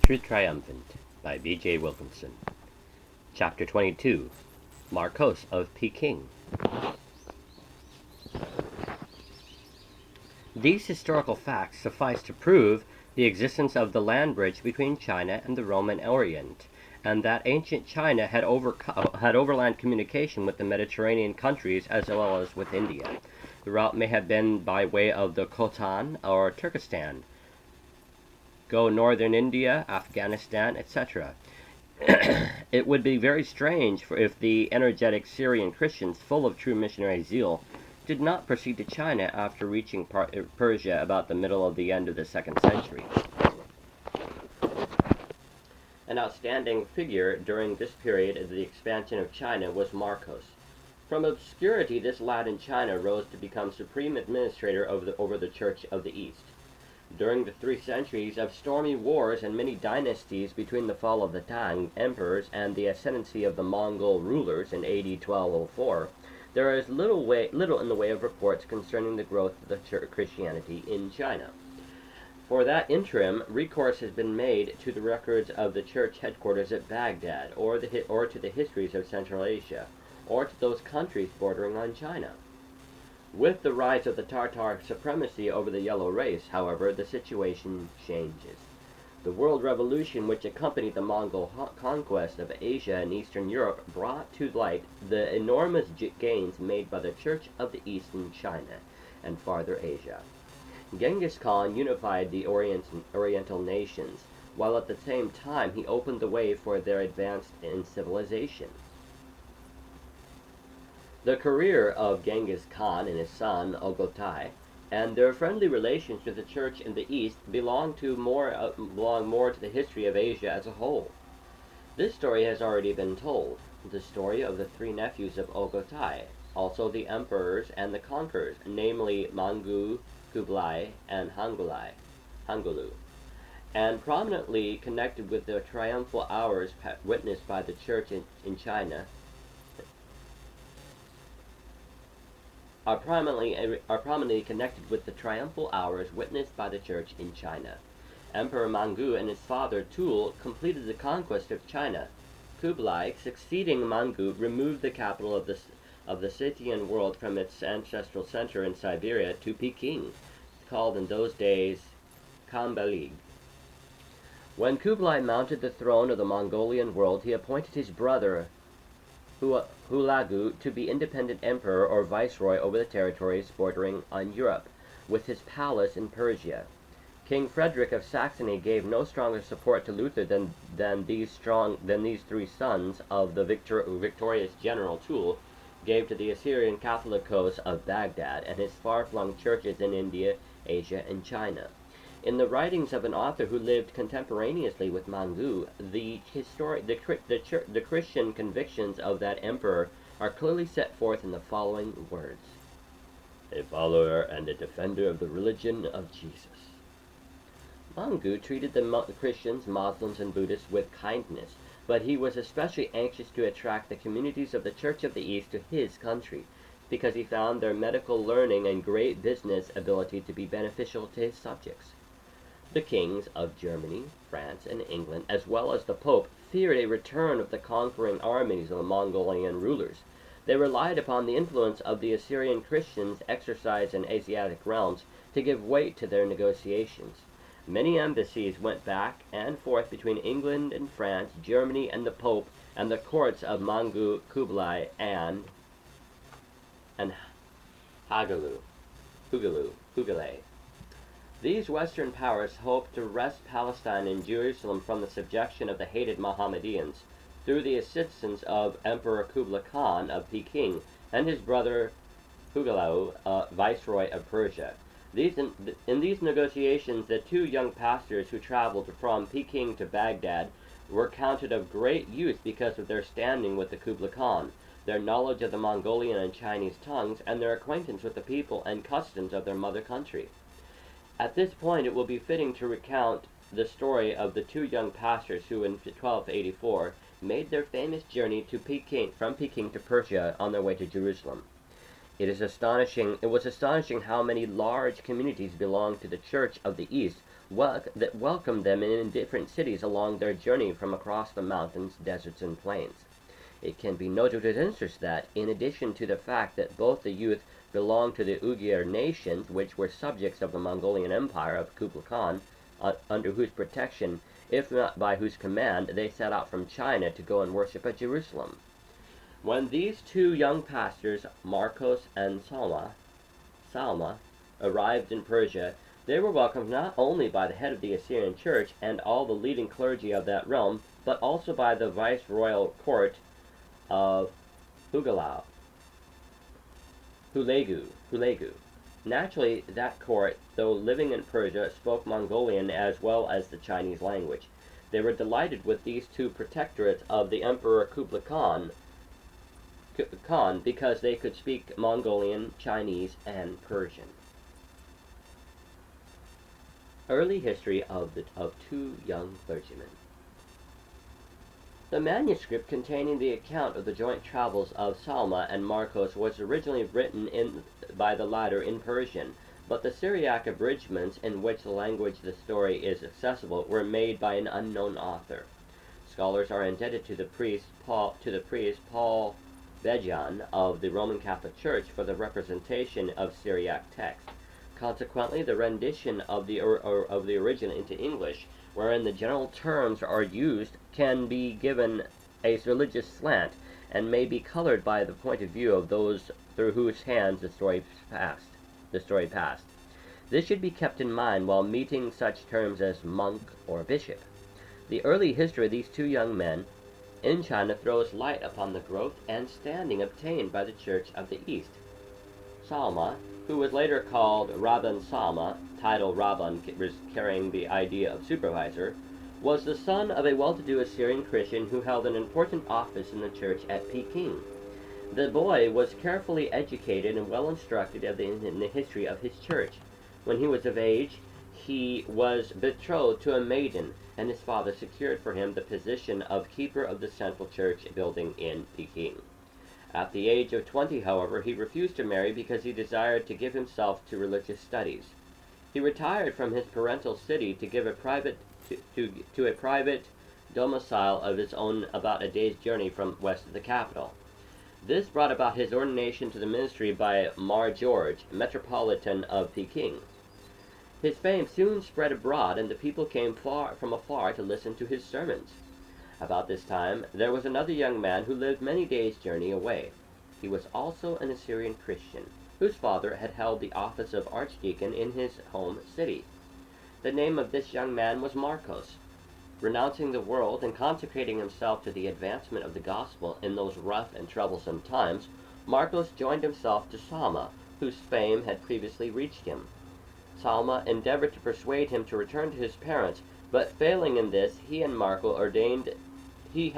Truth Triumphant by B.J. Wilkinson. Chapter 22, Marcos of Peking. These historical facts suffice to prove the existence of the land bridge between China and the Roman Orient, and that ancient China had overland communication with the Mediterranean countries as well as with India. The route may have been by way of the Khotan or Turkestan, go northern India, Afghanistan, etc. It would be very strange if the energetic Syrian Christians, full of true missionary zeal, did not proceed to China after reaching Persia about the middle of the end of the 2nd century. An outstanding figure during this period of the expansion of China was Marcos. From obscurity, this lad in China rose to become supreme administrator over the Church of the East. During the 3 centuries of stormy wars and many dynasties between the fall of the Tang emperors and the ascendancy of the Mongol rulers in AD 1204, there is little in the way of reports concerning the growth of the Christianity in China. For that interim, recourse has been made to the records of the church headquarters at Baghdad, or to the histories of Central Asia, or to those countries bordering on China. With the rise of the Tartar supremacy over the yellow race, however, the situation changes. The world revolution which accompanied the Mongol conquest of Asia and Eastern Europe brought to light the enormous gains made by the Church of the East in China and farther Asia. Genghis Khan unified the Oriental nations, while at the same time he opened the way for their advance in civilization. The career of Genghis Khan and his son Ogotai, and their friendly relations with the Church in the East belong more to the history of Asia as a whole. This story has already been told, the story of the 3 nephews of Ogotai, also the emperors and the conquerors, namely Mangu, Kublai, and Hangulu, and prominently connected with the triumphal hours witnessed by the Church in China. Are prominently connected with the triumphal hours witnessed by the Church in China. Emperor Mangu and his father Tul completed the conquest of China. Kublai, succeeding Mangu, removed the capital of the Scythian world from its ancestral center in Siberia to Peking, called in those days Kambalig. When Kublai mounted the throne of the Mongolian world, he appointed his brother Hulagu to be independent emperor or viceroy over the territories bordering on Europe, with his palace in Persia. King Frederick of Saxony gave no stronger support to Luther than these 3 sons of the victorious general Tul gave to the Assyrian Catholicos of Baghdad and his far-flung churches in India, Asia, and China. In the writings of an author who lived contemporaneously with Mangu, the Christian convictions of that emperor are clearly set forth in the following words: a follower and a defender of the religion of Jesus. Mangu treated the Christians, Muslims, and Buddhists with kindness, but he was especially anxious to attract the communities of the Church of the East to his country, because he found their medical learning and great business ability to be beneficial to his subjects. The kings of Germany, France, and England, as well as the Pope, feared a return of the conquering armies of the Mongolian rulers. They relied upon the influence of the Assyrian Christians exercised in Asiatic realms to give weight to their negotiations. Many embassies went back and forth between England and France, Germany and the Pope, and the courts of Mangu, Kublai, and Hugulay. These Western powers hoped to wrest Palestine and Jerusalem from the subjection of the hated Mohammedans through the assistance of Emperor Kublai Khan of Peking and his brother Hugulay, viceroy of Persia. In these negotiations, the 2 young pastors who traveled from Peking to Baghdad were counted of great use because of their standing with the Kublai Khan, their knowledge of the Mongolian and Chinese tongues, and their acquaintance with the people and customs of their mother country. At this point, it will be fitting to recount the story of the 2 young pastors who, in 1284, made their famous journey from Peking to Persia on their way to Jerusalem. It was astonishing how many large communities belonged to the Church of the East, that welcomed them in different cities along their journey from across the mountains, deserts, and plains. It can be noted with interest that, in addition to the fact that both the youth belonged to the Uyghur nations, which were subjects of the Mongolian Empire of Kublai Khan, under whose protection, if not by whose command, they set out from China to go and worship at Jerusalem. When these two young pastors, Marcos and Salma, arrived in Persia, they were welcomed not only by the head of the Assyrian Church and all the leading clergy of that realm, but also by the viceroyal court of Hulegu. Naturally, that court, though living in Persia, spoke Mongolian as well as the Chinese language. They were delighted with these two protectorates of the Emperor Kublai Khan because they could speak Mongolian, Chinese, and Persian. Early history of two young clergymen. The manuscript containing the account of the joint travels of Salma and Marcos was originally written by the latter in Persian, but the Syriac abridgments in which the language the story is accessible were made by an unknown author. Scholars are indebted to the priest Paul Bejan of the Roman Catholic Church for the representation of Syriac text. Consequently, the rendition of the original into English, wherein the general terms are used, can be given a religious slant, and may be colored by the point of view of those through whose hands the story passed. This should be kept in mind while meeting such terms as monk or bishop. The early history of these two young men in China throws light upon the growth and standing obtained by the Church of the East. Salma, who was later called Rabban Salma, title Rabban carrying the idea of supervisor, was the son of a well-to-do Assyrian Christian who held an important office in the church at Peking. The boy was carefully educated and well instructed in the history of his church. When he was of age, he was betrothed to a maiden, and his father secured for him the position of keeper of the central church building in Peking. At the age of 20, however, he refused to marry because he desired to give himself to religious studies. He retired from his parental city to give a private domicile of his own about a day's journey from west of the capital. This brought about his ordination to the ministry by Mar George, Metropolitan of Peking. His fame soon spread abroad, and the people came from afar to listen to his sermons. About this time, there was another young man who lived many days' journey away. He was also an Assyrian Christian, whose father had held the office of archdeacon in his home city. The name of this young man was Marcos. Renouncing the world and consecrating himself to the advancement of the gospel in those rough and troublesome times, Marcos joined himself to Salma, whose fame had previously reached him. Salma endeavored to persuade him to return to his parents, but failing in this, Marcos ordained to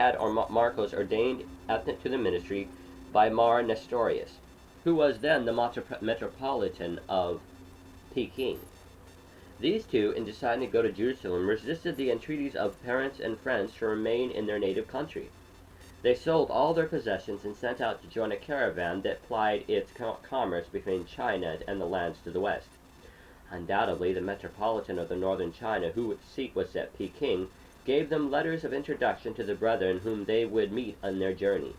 the ministry by Mar Nestorius, who was then the Metropolitan of Peking. These two, in deciding to go to Jerusalem, resisted the entreaties of parents and friends to remain in their native country. They sold all their possessions and set out to join a caravan that plied its commerce between China and the lands to the west. Undoubtedly, the Metropolitan of the northern China, whose seat was at Peking, gave them letters of introduction to the brethren whom they would meet on their journey.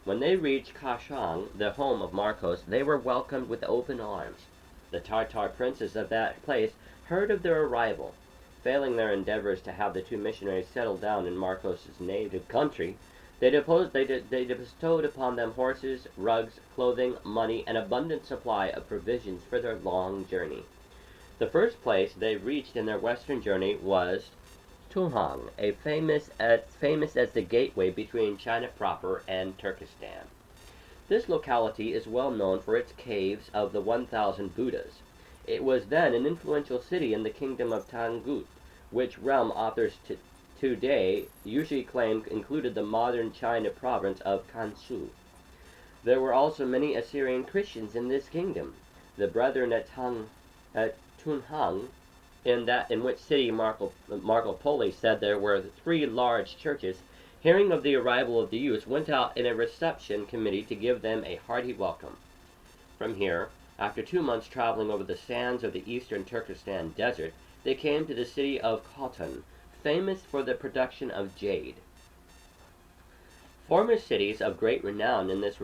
When they reached Kashang, the home of Marcos, they were welcomed with open arms. The Tartar princes of that place heard of their arrival. Failing their endeavors to have the two missionaries settle down in Marcos' native country, they bestowed upon them horses, rugs, clothing, money, and abundant supply of provisions for their long journey. The first place they reached in their western journey was Tunhang, famous as the gateway between China proper and Turkestan. This locality is well known for its caves of the 1,000 Buddhas. It was then an influential city in the kingdom of Tangut, which realm authors today usually claim included the modern China province of Kansu. There were also many Assyrian Christians in this kingdom. The brethren at Tunhang, in which city Marco Polo said there were 3 large churches, hearing of the arrival of the youths, went out in a reception committee to give them a hearty welcome. From here, after 2 months traveling over the sands of the eastern Turkestan desert, they came to the city of Khotan, famous for the production of jade. Former cities of great renown in this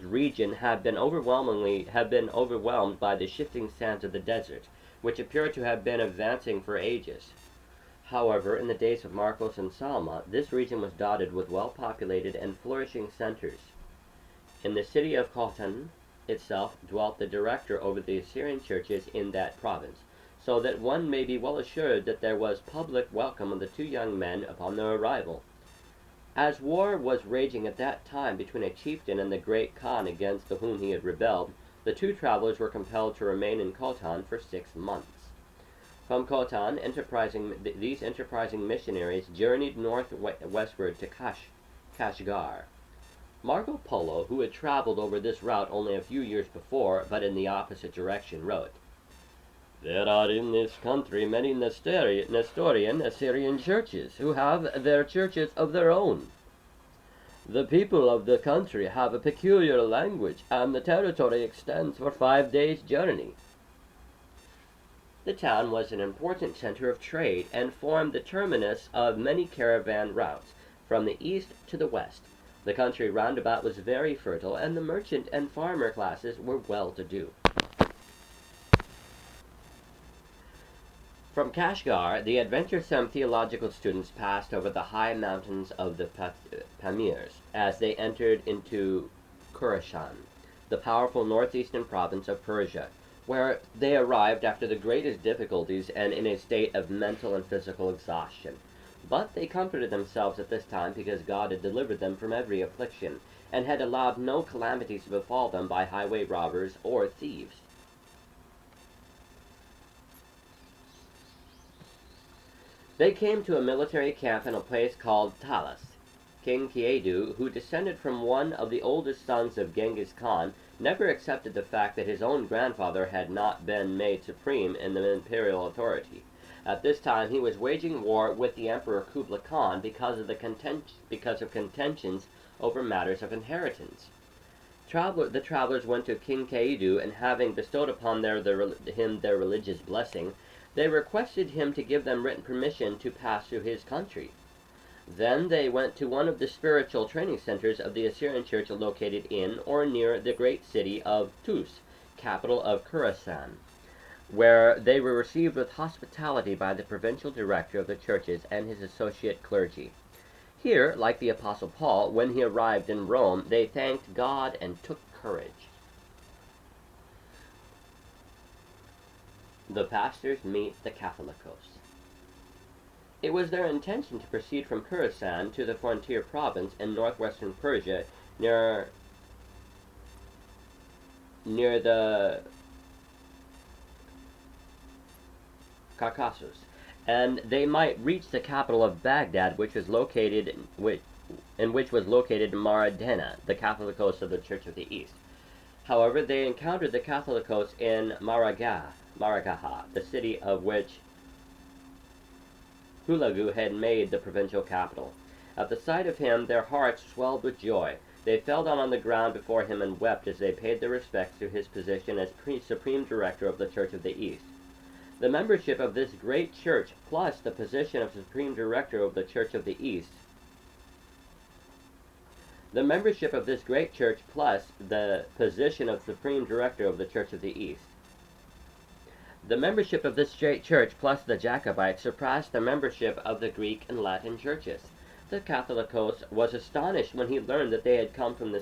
region have been overwhelmed by the shifting sands of the desert, which appear to have been advancing for ages. However, in the days of Marcos and Salma, this region was dotted with well-populated and flourishing centers. In the city of Khotan itself dwelt the director over the Assyrian churches in that province, so that one may be well assured that there was public welcome of the two young men upon their arrival. As war was raging at that time between a chieftain and the great Khan against whom he had rebelled, the two travelers were compelled to remain in Khotan for 6 months. From Khotan, these enterprising missionaries journeyed northwestward to Kashgar. Marco Polo, who had traveled over this route only a few years before, but in the opposite direction, wrote, "There are in this country many Nestorian Assyrian churches, who have their churches of their own. The people of the country have a peculiar language, and the territory extends for 5 days' journey." The town was an important center of trade and formed the terminus of many caravan routes from the east to the west. The country round about was very fertile, and the merchant and farmer classes were well-to-do. From Kashgar, the adventuresome theological students passed over the high mountains of the Pamirs as they entered into Khurasan, the powerful northeastern province of Persia, where they arrived after the greatest difficulties and in a state of mental and physical exhaustion. But they comforted themselves at this time because God had delivered them from every affliction, and had allowed no calamities to befall them by highway robbers or thieves. They came to a military camp in a place called Talas. King Kiedu, who descended from one of the oldest sons of Genghis Khan, never accepted the fact that his own grandfather had not been made supreme in the imperial authority. At this time he was waging war with the Emperor Kublai Khan because of contentions over matters of inheritance. The travelers went to King Keidu, and having bestowed upon him their religious blessing, they requested him to give them written permission to pass through his country. Then they went to one of the spiritual training centers of the Assyrian church located in or near the great city of Tus, capital of Khurasan, where they were received with hospitality by the provincial director of the churches and his associate clergy. Here, like the Apostle Paul, when he arrived in Rome, they thanked God and took courage. The pastors meet the Catholicos. It was their intention to proceed from Khurasan to the frontier province in northwestern Persia near the Caucasus, and they might reach the capital of Baghdad, which was located in Maradena, the Catholicos of the Church of the East. However, they encountered the Catholicos in Maragaha, the city of which Hulagu had made the provincial capital. At the sight of him, their hearts swelled with joy. They fell down on the ground before him and wept as they paid their respects to his position as supreme director of the Church of the East. The membership of this great church, plus the position of supreme director of the Church of the East, the membership of this great church, plus the position of supreme director of the Church of the East, the membership of this great church, plus the Jacobites, surpassed the membership of the Greek and Latin churches. The Catholicos was astonished when he learned that they had come from the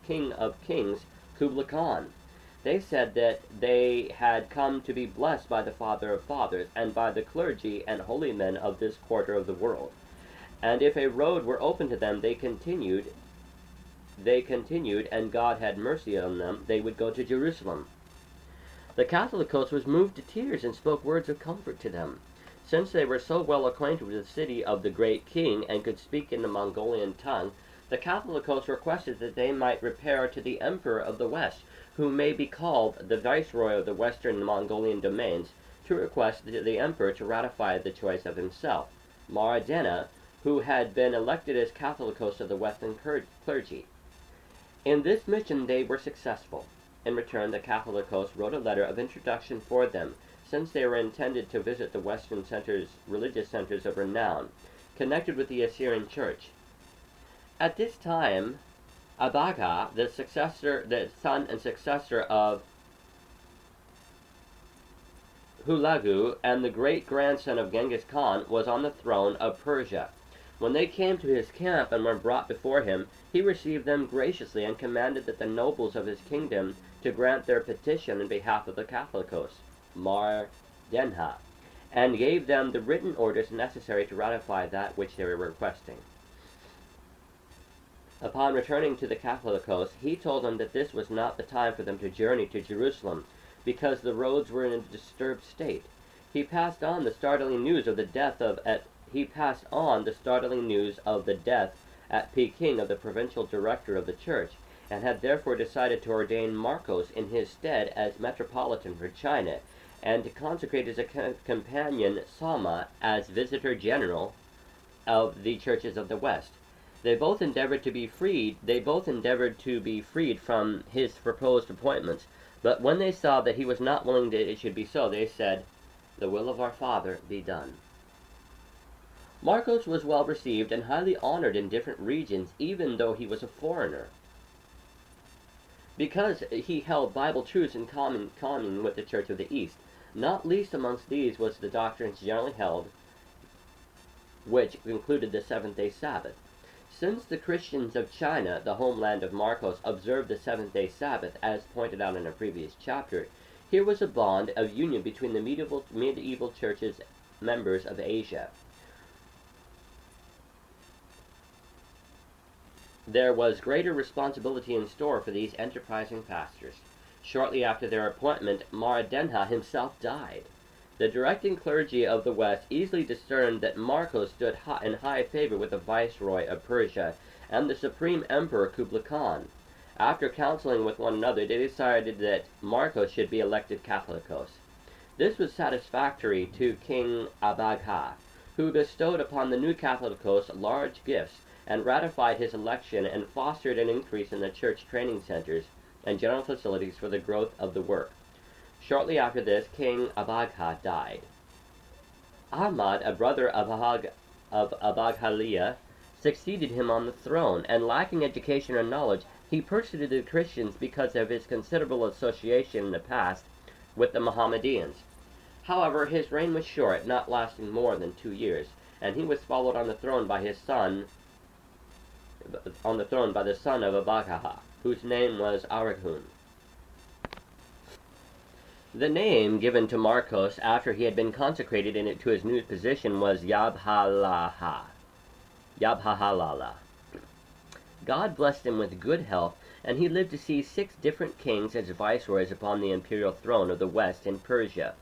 King of Kings, Kublai Khan. They said that they had come to be blessed by the Father of Fathers, and by the clergy and holy men of this quarter of the world. And if a road were open to them, they continued, and God had mercy on them, they would go to Jerusalem. The Catholicos was moved to tears and spoke words of comfort to them. Since they were so well acquainted with the city of the great king and could speak in the Mongolian tongue, the Catholicos requested that they might repair to the Emperor of the West, who may be called the Viceroy of the Western Mongolian domains, to request the Emperor to ratify the choice of himself, Maradena, who had been elected as Catholicos of the Western clergy. In this mission they were successful. In return, the Catholicos wrote a letter of introduction for them, since they were intended to visit the Western religious centers of renown, connected with the Assyrian church. At this time, Abagha, the son and successor of Hulagu and the great-grandson of Genghis Khan, was on the throne of Persia. When they came to his camp and were brought before him, he received them graciously and commanded that the nobles of his kingdom to grant their petition in behalf of the Catholicos, Mar Denha, and gave them the written orders necessary to ratify that which they were requesting. Upon returning to the Catholicos, he told them that this was not the time for them to journey to Jerusalem, because the roads were in a disturbed state. He passed on the startling news of the death at Peking of the provincial director of the church, and had therefore decided to ordain Marcos in his stead as metropolitan for China, and to consecrate his companion Sama as visitor general of the churches of the West. They both endeavored to be freed from his proposed appointments, but when they saw that he was not willing that it should be so, they said, "The will of our Father be done." Marcos was well received and highly honored in different regions, even though he was a foreigner, because he held Bible truths in common with the Church of the East. Not least amongst these was the doctrines generally held, which included the seventh-day Sabbath. Since the Christians of China, the homeland of Marcos, observed the seventh-day Sabbath, as pointed out in a previous chapter, here was a bond of union between the medieval churches members of Asia. There was greater responsibility in store for these enterprising pastors. Shortly after their appointment, Mar Denha himself died. The directing clergy of the West easily discerned that Marcos stood in high favor with the viceroy of Persia and the supreme emperor Kublai Khan. After counseling with one another, they decided that Marcos should be elected Catholicos. This was satisfactory to King Abagha, who bestowed upon the new Catholicos large gifts and ratified his election and fostered an increase in the church training centers and general facilities for the growth of the work. Shortly after this, King Abagha died. Ahmad, a brother of Abaghalia, succeeded him on the throne, and lacking education or knowledge, he persecuted the Christians because of his considerable association in the past with the Mohammedans. However, his reign was short, not lasting more than 2 years, and he was followed on the throne by the son of Abagha, whose name was Araghun. The name given to Marcos after he had been consecrated to his new position was Yabhalala. God blessed him with good health, and he lived to see 6 different kings as viceroys upon the imperial throne of the West in Persia.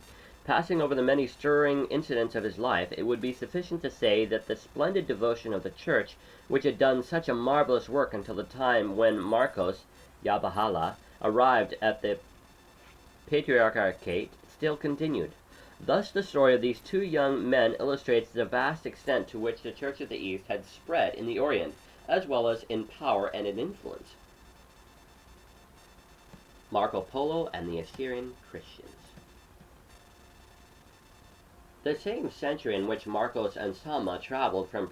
Passing over the many stirring incidents of his life, it would be sufficient to say that the splendid devotion of the church, which had done such a marvelous work until the time when Marcos, Yabhalala, arrived at the Patriarchate, still continued. Thus the story of these 2 young men illustrates the vast extent to which the Church of the East had spread in the Orient, as well as in power and in influence. Marco Polo and the Assyrian Christians. The same century in which Marcos and Sama traveled from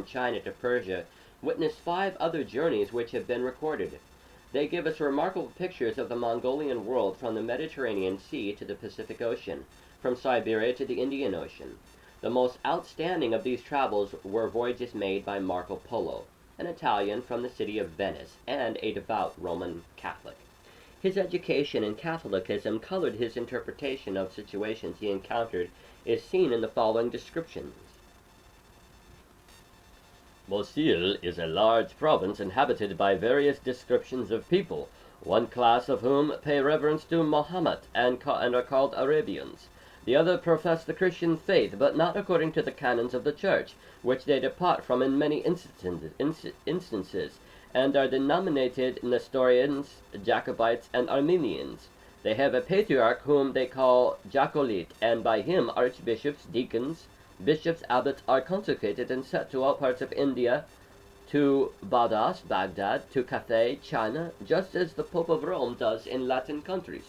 China to Persia witnessed 5 other journeys which have been recorded. They give us remarkable pictures of the Mongolian world from the Mediterranean Sea to the Pacific Ocean, from Siberia to the Indian Ocean. The most outstanding of these travels were voyages made by Marco Polo, an Italian from the city of Venice, and a devout Roman Catholic. His education in Catholicism colored his interpretation of situations he encountered is seen in the following descriptions. Mosul is a large province inhabited by various descriptions of people, one class of whom pay reverence to Mohammed and are called Arabians. The other profess the Christian faith, but not according to the canons of the Church, which they depart from in many instances, and are denominated Nestorians, Jacobites, and Armenians. They have a patriarch whom they call Jacolit, and by him archbishops, deacons, bishops, abbots are consecrated and sent to all parts of India, to Badas, Baghdad, to Cathay, China, just as the Pope of Rome does in Latin countries.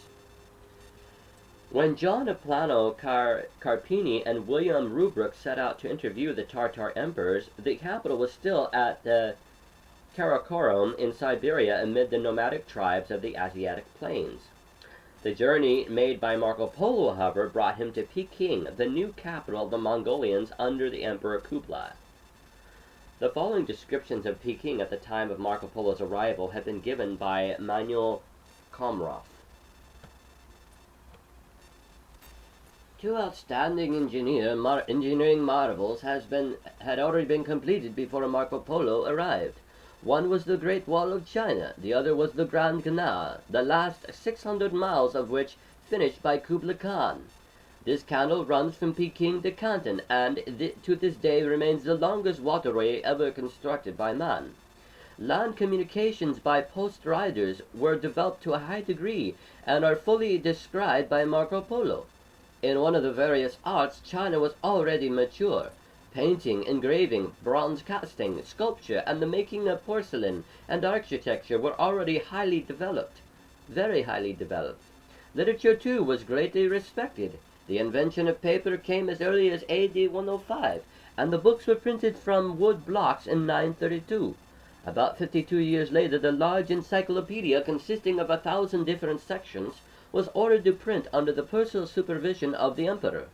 When John of Plano Carpini and William Rubric set out to interview the Tartar emperors, the capital was still at the Karakorum in Siberia amid the nomadic tribes of the Asiatic plains. The journey made by Marco Polo, however, brought him to Peking, the new capital of the Mongolians under the Emperor Kublai. The following descriptions of Peking at the time of Marco Polo's arrival have been given by Manuel Komroff. Two outstanding engineering marvels had already been completed before Marco Polo arrived. One was the Great Wall of China, the other was the Grand Canal, the last 600 miles of which finished by Kublai Khan. This canal runs from Peking to Canton, and to this day remains the longest waterway ever constructed by man. Land communications by post riders were developed to a high degree, and are fully described by Marco Polo. In one of the various arts, China was already mature. Painting, engraving, bronze casting, sculpture, and the making of porcelain and architecture were already highly developed, very highly developed. Literature, too, was greatly respected. The invention of paper came as early as AD 105, and the books were printed from wood blocks in 932. About 52 years later, the large encyclopedia, consisting of 1,000 different sections, was ordered to print under the personal supervision of the emperor.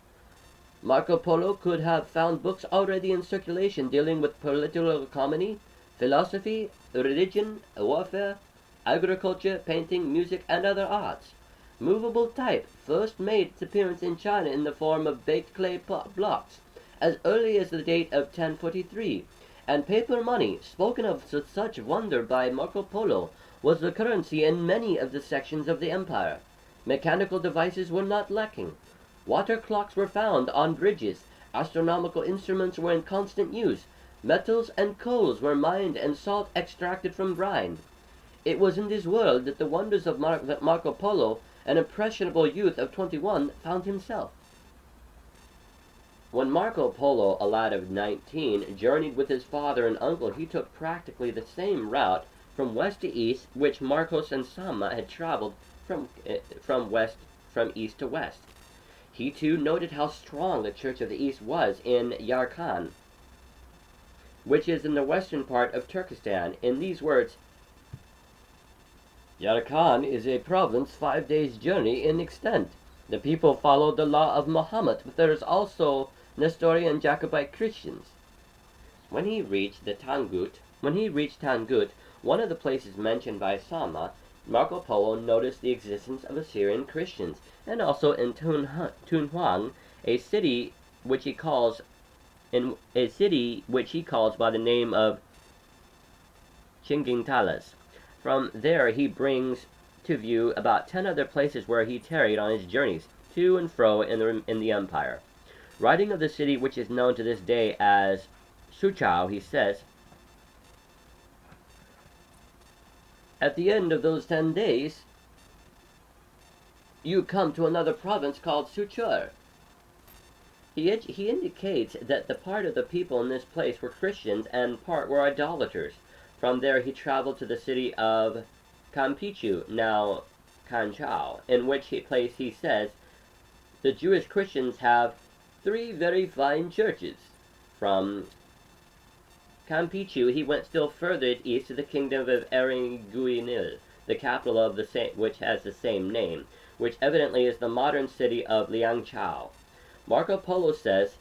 Marco Polo could have found books already in circulation dealing with political economy, philosophy, religion, warfare, agriculture, painting, music, and other arts. Movable type first made its appearance in China in the form of baked clay blocks as early as the date of 1043, and paper money, spoken of with such wonder by Marco Polo, was the currency in many of the sections of the empire. Mechanical devices were not lacking. Water clocks were found on bridges, astronomical instruments were in constant use, metals and coals were mined and salt extracted from brine. It was in this world that the wonders of Marco Polo, an impressionable youth of 21, found himself. When Marco Polo, a lad of 19, journeyed with his father and uncle, he took practically the same route from west to east which Marcos and Sama had traveled from east to west. He too noted how strong the Church of the East was in Yarkand, which is in the western part of Turkestan. In these words, Yarkand is a province 5 days' journey in extent. The people followed the law of Muhammad, but there is also Nestorian Jacobite Christians. When he reached Tangut, one of the places mentioned by Sama, Marco Polo noticed the existence of Assyrian Christians, and also in Tunhuang, a city which he calls by the name of Chingintalas. From there he brings to view about 10 other places where he tarried on his journeys to and fro in the empire. Writing of the city which is known to this day as Suchao, he says, "At the end of those 10 days, you come to another province called Suchur." He indicates that the part of the people in this place were Christians and part were idolaters. From there he traveled to the city of Kampichu, now Kanchao, in which he says, "The Jewish Christians have 3 very fine churches." From Kampichu he went still further east to the kingdom of Eriguinil, the capital of which has the same name, which evidently is the modern city of Liangchao. Marco Polo says,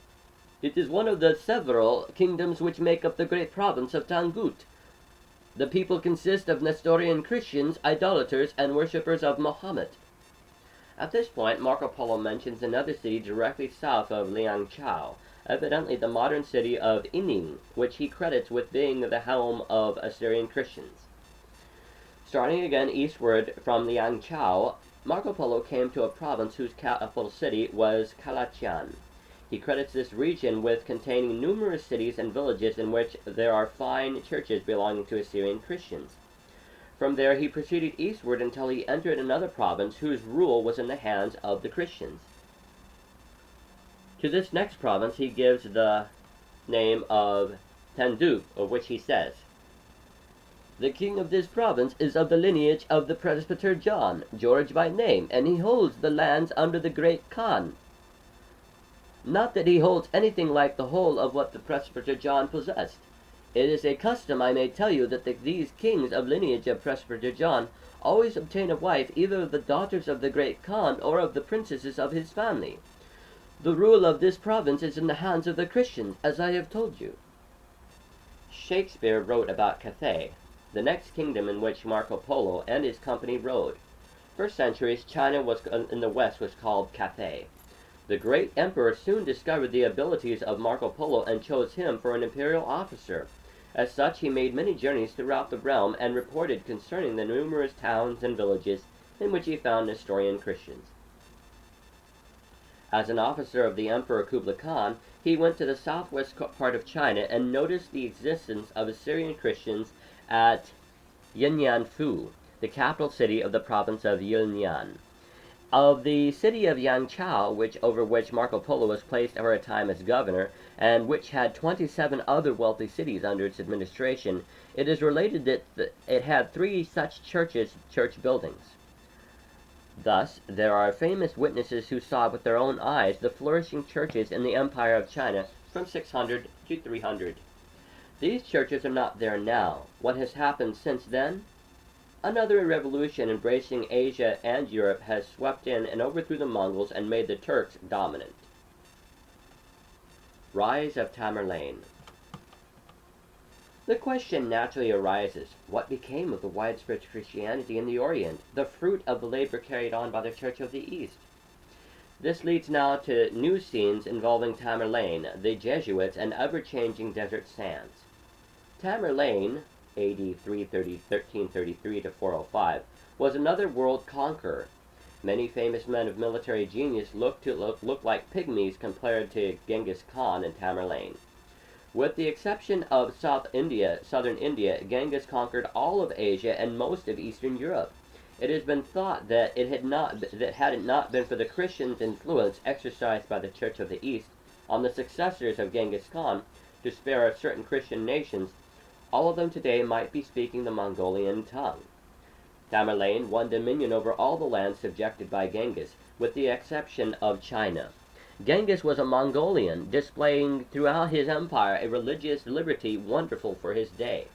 "It is one of the several kingdoms which make up the great province of Tangut. The people consist of Nestorian Christians, idolaters, and worshippers of Mohammed." At this point, Marco Polo mentions another city directly south of Liangchao, evidently the modern city of Ining, which he credits with being the home of Assyrian Christians. Starting again eastward from Liangchao, Marco Polo came to a province whose capital city was Kalachian. He credits this region with containing numerous cities and villages in which there are fine churches belonging to Assyrian Christians. From there he proceeded eastward until he entered another province whose rule was in the hands of the Christians. To this next province he gives the name of Tenduk, of which he says, The king of this province is of the lineage of the presbyter John, George by name, and he holds the lands under the great Khan. Not that he holds anything like the whole of what the presbyter John possessed. It is a custom, I may tell you, that these kings of lineage of presbyter John always obtain a wife either of the daughters of the great Khan or of the princesses of his family. The rule of this province is in the hands of the Christians, as I have told you. Shakespeare wrote about Cathay, the next kingdom in which Marco Polo and his company rode. For centuries, China in the west was called Cathay. The great emperor soon discovered the abilities of Marco Polo and chose him for an imperial officer. As such, he made many journeys throughout the realm and reported concerning the numerous towns and villages in which he found Nestorian Christians. As an officer of the Emperor Kublai Khan, he went to the southwest part of China and noticed the existence of Assyrian Christians at Yan'anfu, the capital city of the province of Yunnan. Of the city of Yangzhou, over which Marco Polo was placed for a time as governor, and which had 27 other wealthy cities under its administration, it is related that it had 3 such church buildings. Thus, there are famous witnesses who saw with their own eyes the flourishing churches in the Empire of China from 600 to 300. These churches are not there now. What has happened since then? Another revolution embracing Asia and Europe has swept in and overthrew the Mongols and made the Turks dominant. Rise of Tamerlane. The question naturally arises, what became of the widespread Christianity in the Orient, the fruit of the labor carried on by the Church of the East? This leads now to new scenes involving Tamerlane, the Jesuits, and ever-changing desert sands. Tamerlane, AD 1333 to 405, was another world conqueror. Many famous men of military genius look like pygmies compared to Genghis Khan and Tamerlane. With the exception of southern India, Genghis conquered all of Asia and most of Eastern Europe. It has been thought that had it not been for the Christians' influence exercised by the Church of the East on the successors of Genghis Khan to spare certain Christian nations, all of them today might be speaking the Mongolian tongue. Tamerlane won dominion over all the lands subjected by Genghis, with the exception of China. Genghis was a Mongolian, displaying throughout his empire a religious liberty wonderful for his day.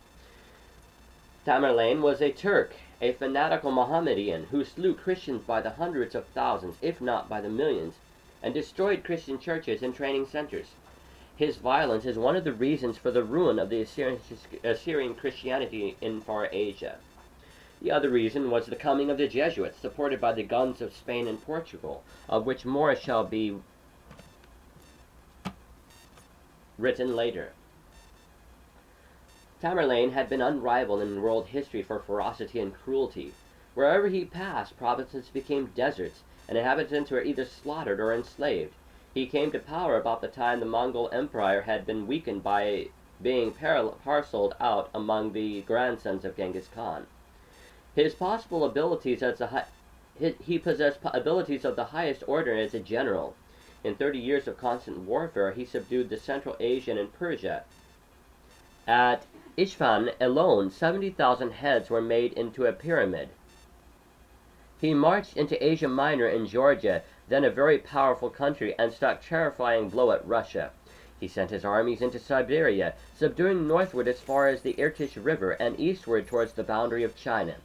Tamerlane was a Turk, a fanatical Mohammedan who slew Christians by the hundreds of thousands, if not by the millions, and destroyed Christian churches and training centers. His violence is one of the reasons for the ruin of the Assyrian Christianity in Far Asia. The other reason was the coming of the Jesuits, supported by the guns of Spain and Portugal, of which more shall be written later. Tamerlane had been unrivaled in world history for ferocity and cruelty. Wherever he passed, provinces became deserts, and inhabitants were either slaughtered or enslaved. He came to power about the time the Mongol Empire had been weakened by being parceled out among the grandsons of Genghis Khan. His possible abilities he possessed abilities of the highest order as a general. In 30 years of constant warfare, he subdued the Central Asian and Persia. At Isfahan alone, 70,000 heads were made into a pyramid. He marched into Asia Minor and Georgia, then a very powerful country, and struck a terrifying blow at Russia. He sent his armies into Siberia, subduing northward as far as the Irtysh River and eastward towards the boundary of China.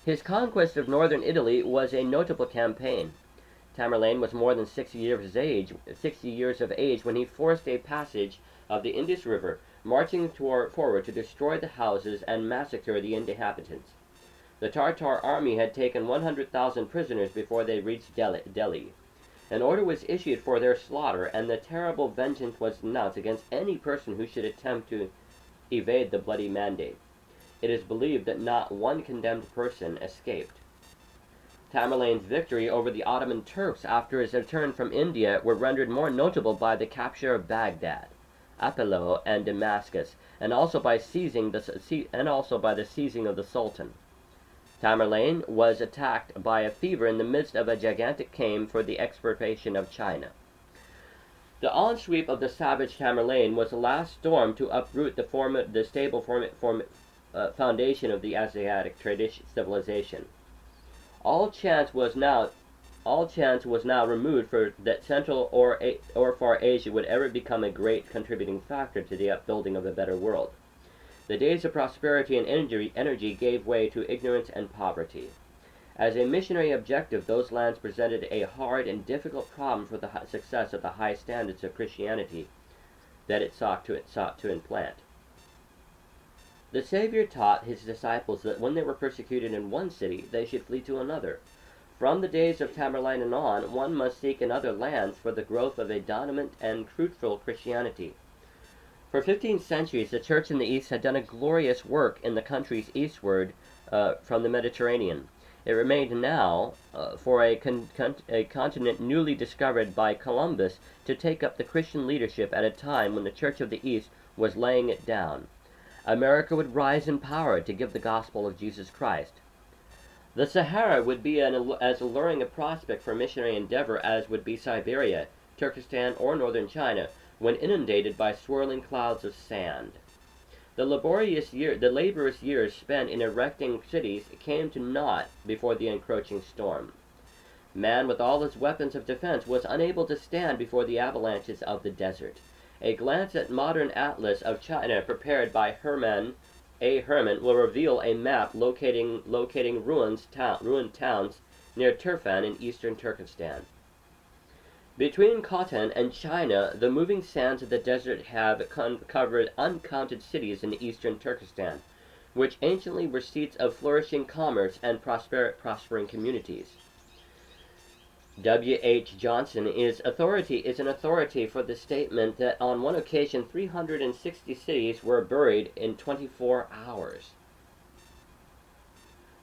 His conquest of northern Italy was a notable campaign. Tamerlane was more than 60 years of age when he forced a passage of the Indus River, marching forward to destroy the houses and massacre the inhabitants. The Tartar army had taken 100,000 prisoners before they reached Delhi. An order was issued for their slaughter, and the terrible vengeance was denounced against any person who should attempt to evade the bloody mandate. It is believed that not one condemned person escaped. Tamerlane's victory over the Ottoman Turks after his return from India were rendered more notable by the capture of Baghdad, Aleppo, and Damascus, and also by the seizing of the Sultan. Tamerlane was attacked by a fever in the midst of a gigantic claim for the exportation of China. The onsweep of the savage Tamerlane was the last storm to uproot the stable foundation of the Asiatic civilization. All chance was now removed for that Central or Far Asia would ever become a great contributing factor to the upbuilding of a better world. The days of prosperity and energy gave way to ignorance and poverty. As a missionary objective, those lands presented a hard and difficult problem for the success of the high standards of Christianity that it sought to implant. The Savior taught his disciples that when they were persecuted in one city, they should flee to another. From the days of Tamerlane and on, one must seek in other lands for the growth of a dominant and fruitful Christianity. For 15 centuries, the Church in the East had done a glorious work in the countries eastward from the Mediterranean. It remained now for a continent newly discovered by Columbus to take up the Christian leadership at a time when the Church of the East was laying it down. America would rise in power to give the gospel of Jesus Christ. The Sahara would be as alluring a prospect for missionary endeavor as would be Siberia, Turkestan, or northern China, when inundated by swirling clouds of sand. The laborious years spent in erecting cities came to naught before the encroaching storm. Man, with all his weapons of defense, was unable to stand before the avalanches of the desert. A glance at modern atlas of China prepared by Hermann will reveal a map locating ruined towns near Turfan in eastern Turkestan. Between Khotan and China, the moving sands of the desert have covered uncounted cities in eastern Turkestan, which anciently were seats of flourishing commerce and prospering communities. W. H. Johnson is an authority for the statement that on one occasion 360 cities were buried in 24 hours.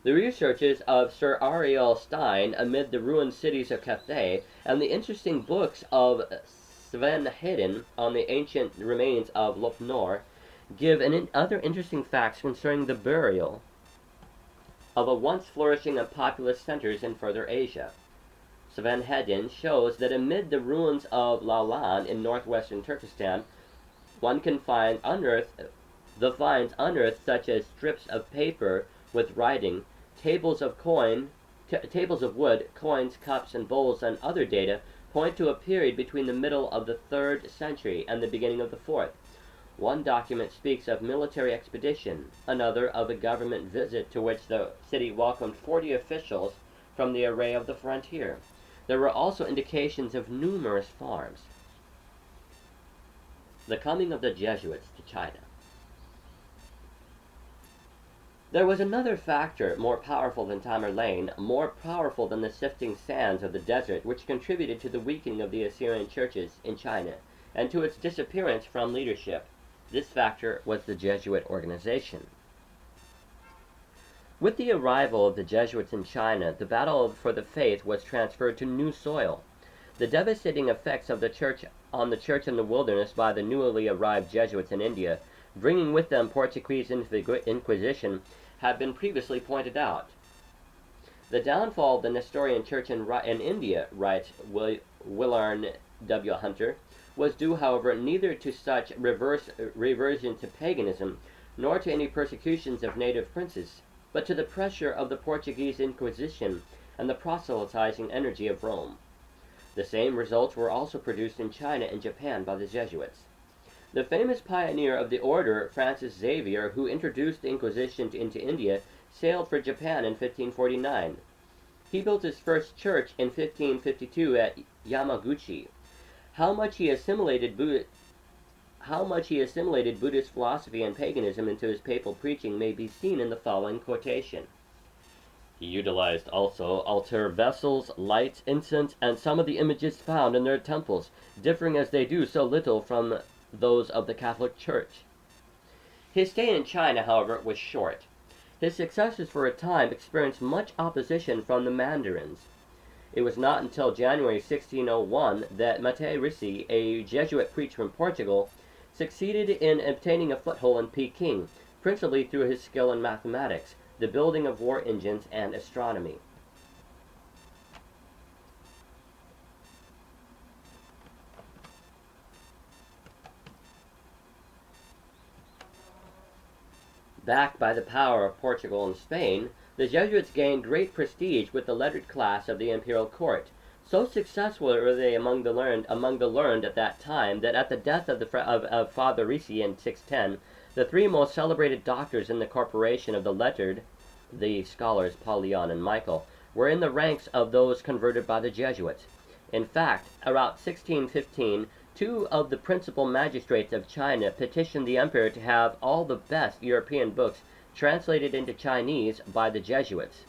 The researches of Sir Ariel Stein amid the ruined cities of Cathay and the interesting books of Sven Hedin on the ancient remains of Lopnor give other interesting facts concerning the burial of a once flourishing and populous centers in further Asia. Sven Hedin shows that amid the ruins of Laulan in northwestern Turkestan, one can find finds unearthed such as strips of paper with writing, tables of wood, coins, cups, and bowls, and other data point to a period between the middle of the 3rd century and the beginning of the 4th. One document speaks of military expedition, another of a government visit to which the city welcomed 40 officials from the array of the frontier. There were also indications of numerous farms. The coming of the Jesuits to China. There was another factor more powerful than Tamerlane, more powerful than the sifting sands of the desert, which contributed to the weakening of the Assyrian churches in China, and to its disappearance from leadership. This factor was the Jesuit organization. With the arrival of the Jesuits in China, the battle for the faith was transferred to new soil. The devastating effects of the church on the church in the wilderness by the newly arrived Jesuits in India, bringing with them Portuguese Inquisition, had been previously pointed out. The downfall of the Nestorian Church in India, writes Willarn W. Hunter, was due, however, neither to such reversion to paganism, nor to any persecutions of native princes, but to the pressure of the Portuguese Inquisition and the proselytizing energy of Rome. The same results were also produced in China and Japan by the Jesuits. The famous pioneer of the order, Francis Xavier, who introduced the Inquisition into India, sailed for Japan in 1549. He built his first church in 1552 at Yamaguchi. How much he assimilated Buddhist philosophy and paganism into his papal preaching may be seen in the following quotation. He utilized also altar vessels, lights, incense, and some of the images found in their temples, differing as they do so little from those of the Catholic Church. His stay in China, however, was short. His successors for a time experienced much opposition from the mandarins. It was not until January 1601 that Mate Ricci, a Jesuit preacher from Portugal, succeeded in obtaining a foothold in Peking, principally through his skill in mathematics, the building of war engines, and astronomy. Backed by the power of Portugal and Spain, the Jesuits gained great prestige with the lettered class of the imperial court. So successful were they among the learned at that time that at the death of Father Ricci in 610, the three most celebrated doctors in the corporation of the lettered, the scholars Paul Leon and Michael, were in the ranks of those converted by the Jesuits. In fact, about 1615, two of the principal magistrates of China petitioned the emperor to have all the best European books translated into Chinese by the Jesuits,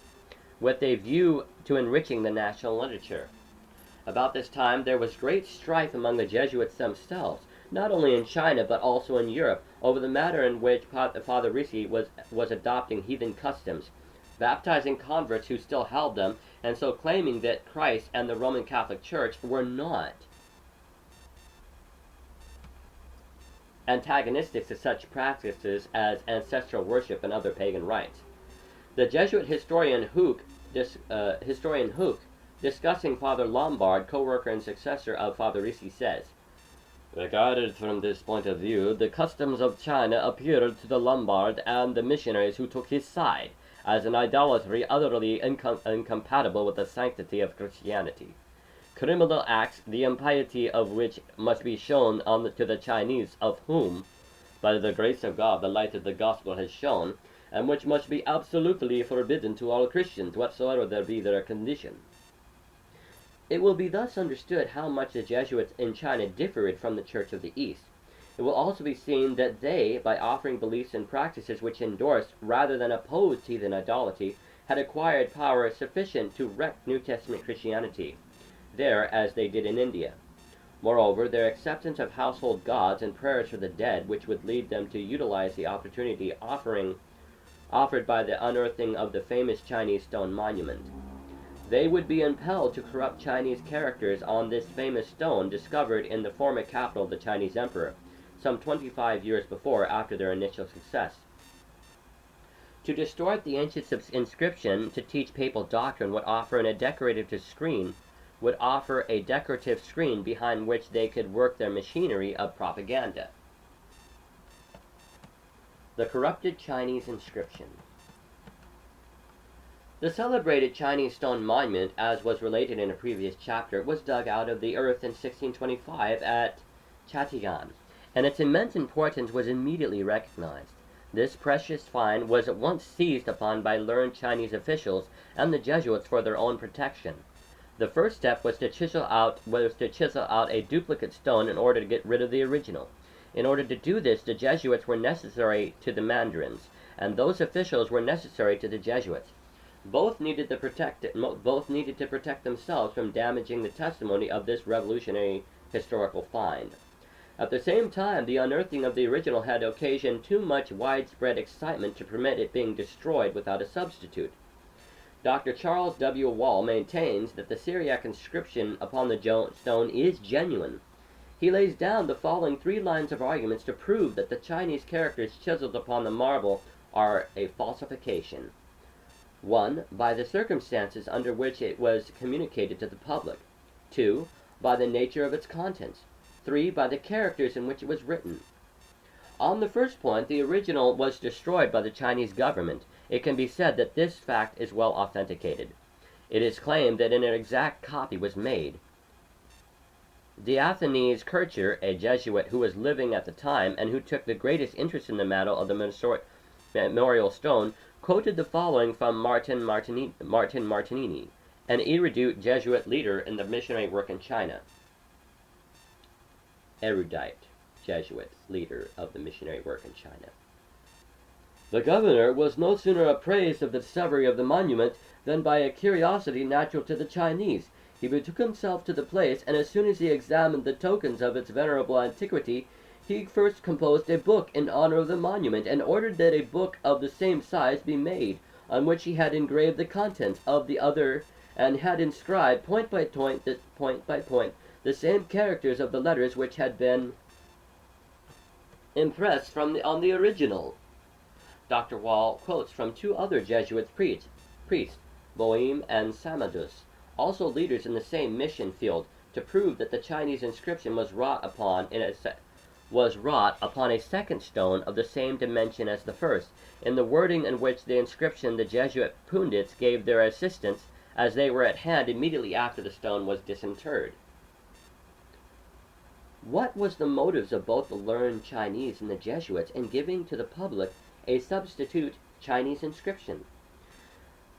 with a view to enriching the national literature. About this time there was great strife among the Jesuits themselves, not only in China but also in Europe, over the matter in which Father Ricci was adopting heathen customs, baptizing converts who still held them, and so claiming that Christ and the Roman Catholic Church were not antagonistic to such practices as ancestral worship and other pagan rites. The Jesuit historian Huch, discussing Father Lombard, co-worker and successor of Father Ricci, says, "Regarded from this point of view, the customs of China appeared to the Lombard and the missionaries who took his side as an idolatry utterly incompatible with the sanctity of Christianity. Criminal acts, the impiety of which must be shown to the Chinese, of whom, by the grace of God, the light of the gospel has shone, and which must be absolutely forbidden to all Christians, whatsoever there be their condition." It will be thus understood how much the Jesuits in China differed from the Church of the East. It will also be seen that they, by offering beliefs and practices which endorsed rather than opposed heathen idolatry, had acquired power sufficient to wreck New Testament Christianity there as they did in India. Moreover, their acceptance of household gods and prayers for the dead, which would lead them to utilize the opportunity offered by the unearthing of the famous Chinese stone monument. They would be impelled to corrupt Chinese characters on this famous stone discovered in the former capital of the Chinese emperor, some 25 years before after their initial success. To distort the ancient inscription to teach papal doctrine would offer a decorative screen behind which they could work their machinery of propaganda. The corrupted Chinese inscription. The celebrated Chinese stone monument, as was related in a previous chapter, was dug out of the earth in 1625 at Chatian, and its immense importance was immediately recognized. This precious find was at once seized upon by learned Chinese officials and the Jesuits for their own protection. The first step was to chisel out a duplicate stone in order to get rid of the original. In order to do this, the Jesuits were necessary to the mandarins, and those officials were necessary to the Jesuits. Both needed to protect themselves from damaging the testimony of this revolutionary historical find. At the same time, the unearthing of the original had occasioned too much widespread excitement to permit it being destroyed without a substitute. Dr. Charles W. Wall maintains that the Syriac inscription upon the stone is genuine. He lays down the following 3 lines of arguments to prove that the Chinese characters chiseled upon the marble are a falsification. 1. By the circumstances under which it was communicated to the public. 2. By the nature of its contents. 3. By the characters in which it was written. On the first point, the original was destroyed by the Chinese government. It can be said that this fact is well authenticated. It is claimed that an exact copy was made. Diathanes Kircher, a Jesuit who was living at the time and who took the greatest interest in the matter of the memorial stone, quoted the following from Martin Martinini, an erudite Jesuit leader in the missionary work in China. Erudite Jesuit leader of the missionary work in China. "The governor was no sooner apprised of the discovery of the monument than by a curiosity natural to the Chinese, he betook himself to the place, and as soon as he examined the tokens of its venerable antiquity, he first composed a book in honor of the monument, and ordered that a book of the same size be made, on which he had engraved the contents of the other, and had inscribed point by point the same characters of the letters which had been impressed on the original." Dr. Wall quotes from 2 other Jesuit priests, Boehm and Samadus, also leaders in the same mission field, to prove that the Chinese inscription was wrought upon in was wrought upon a second stone of the same dimension as the first, in the wording in which the inscription the Jesuit pundits gave their assistants, as they were at hand immediately after the stone was disinterred. What was the motives of both the learned Chinese and the Jesuits in giving to the public a substitute Chinese inscription?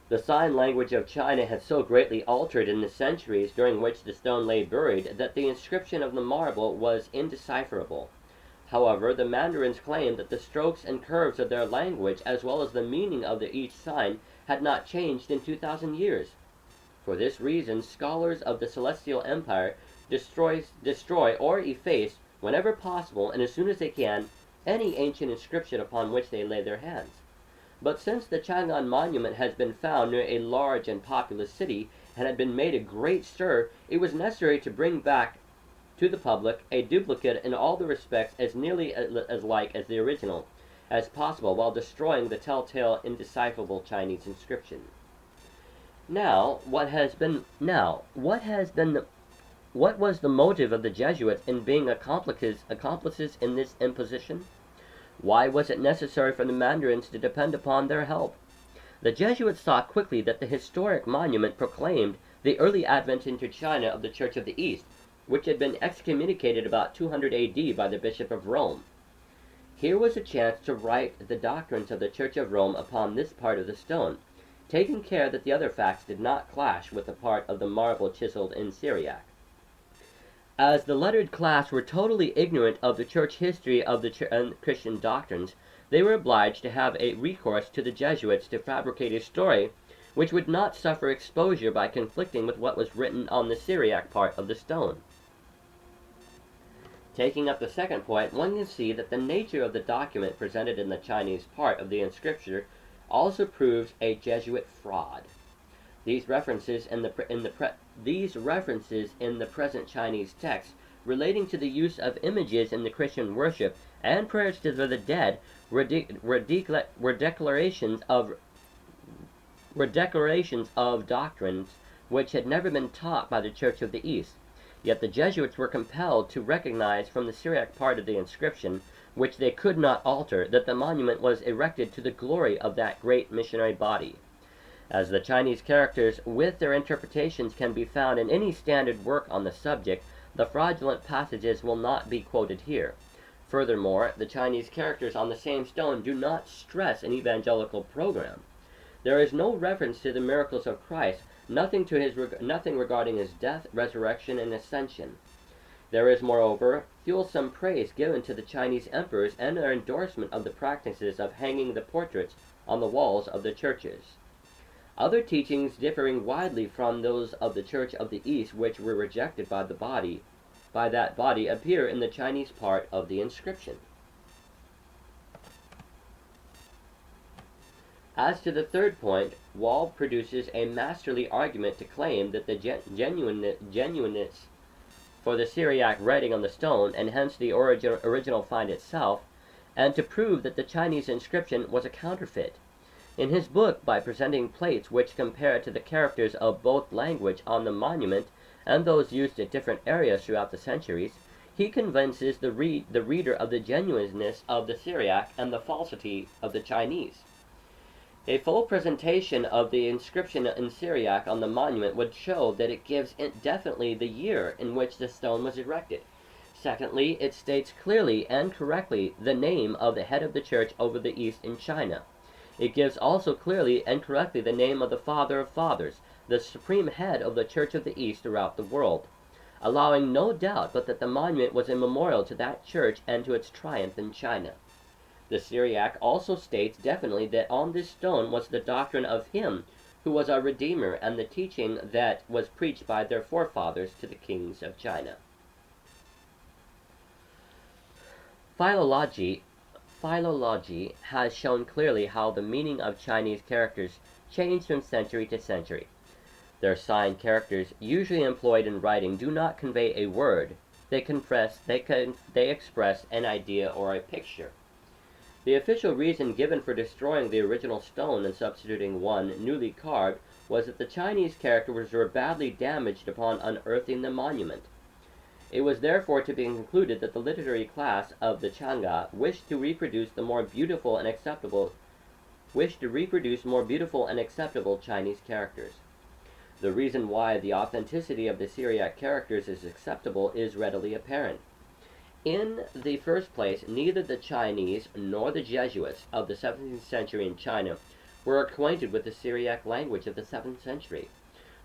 The sign language of China had so greatly altered in the centuries during which the stone lay buried that the inscription of the marble was indecipherable. However, the Mandarins claimed that the strokes and curves of their language, as well as the meaning of each sign, had not changed in 2,000 years. For this reason, scholars of the Celestial Empire destroy or efface, whenever possible and as soon as they can, any ancient inscription upon which they lay their hands. But since the Chang'an monument has been found near a large and populous city, and had been made a great stir, it was necessary to bring back to the public a duplicate in all the respects as nearly as like as the original as possible, while destroying the telltale indecipherable Chinese inscription. What was the motive of the Jesuits in being accomplices in this imposition? Why was it necessary for the Mandarins to depend upon their help? The Jesuits saw quickly that the historic monument proclaimed the early advent into China of the Church of the East, which had been excommunicated about 200 A.D. by the Bishop of Rome. Here was a chance to write the doctrines of the Church of Rome upon this part of the stone, taking care that the other facts did not clash with the part of the marble chiseled in Syriac. As the lettered class were totally ignorant of the church history of the Christian doctrines, they were obliged to have a recourse to the Jesuits to fabricate a story which would not suffer exposure by conflicting with what was written on the Syriac part of the stone. Taking up the second point, one can see that the nature of the document presented in the Chinese part of the inscription also proves a Jesuit fraud. These references in the present Chinese text relating to the use of images in the Christian worship and prayers to the dead were declarations of doctrines which had never been taught by the Church of the East. Yet the Jesuits were compelled to recognize from the Syriac part of the inscription, which they could not alter, that the monument was erected to the glory of that great missionary body. As the Chinese characters with their interpretations can be found in any standard work on the subject, the fraudulent passages will not be quoted here. Furthermore, the Chinese characters on the same stone do not stress an evangelical program. There is no reference to the miracles of Christ, nothing regarding his death, resurrection, and ascension. There is, moreover, fulsome praise given to the Chinese emperors and their endorsement of the practices of hanging the portraits on the walls of the churches. Other teachings differing widely from those of the Church of the East, which were rejected by that body, appear in the Chinese part of the inscription. As to the third point, Wall produces a masterly argument to claim that the genuineness for the Syriac writing on the stone, and hence the original find itself, and to prove that the Chinese inscription was a counterfeit. In his book, by presenting plates which compare to the characters of both language on the monument and those used at different areas throughout the centuries, he convinces the reader of the genuineness of the Syriac and the falsity of the Chinese. A full presentation of the inscription in Syriac on the monument would show that it gives definitely the year in which the stone was erected. Secondly, it states clearly and correctly the name of the head of the church over the East in China. It gives also clearly and correctly the name of the Father of Fathers, the supreme head of the Church of the East throughout the world, allowing no doubt but that the monument was a memorial to that church and to its triumph in China. The Syriac also states definitely that on this stone was the doctrine of him who was our Redeemer and the teaching that was preached by their forefathers to the kings of China. Philology has shown clearly how the meaning of Chinese characters changed from century to century. Their sign characters, usually employed in writing, do not convey a word. They express an idea or a picture. The official reason given for destroying the original stone and substituting one newly carved was that the Chinese characters were badly damaged upon unearthing the monument. It was therefore to be concluded that the literary class of the Chang'e wished to reproduce more beautiful and acceptable Chinese characters. The reason why the authenticity of the Syriac characters is acceptable is readily apparent. In the first place, neither the Chinese nor the Jesuits of the 17th century in China were acquainted with the Syriac language of the 7th century.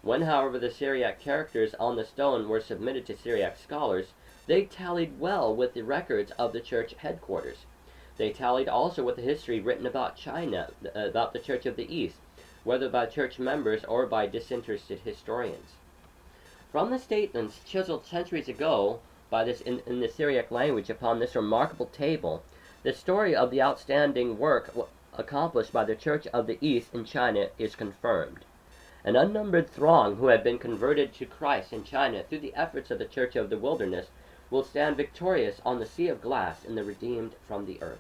When, however, the Syriac characters on the stone were submitted to Syriac scholars, they tallied well with the records of the church headquarters. They tallied also with the history written about China, about the Church of the East, whether by church members or by disinterested historians. From the statements chiseled centuries ago by this in the Syriac language upon this remarkable table, the story of the outstanding work accomplished by the Church of the East in China is confirmed. An unnumbered throng who have been converted to Christ in China through the efforts of the Church of the Wilderness will stand victorious on the sea of glass in the redeemed from the earth.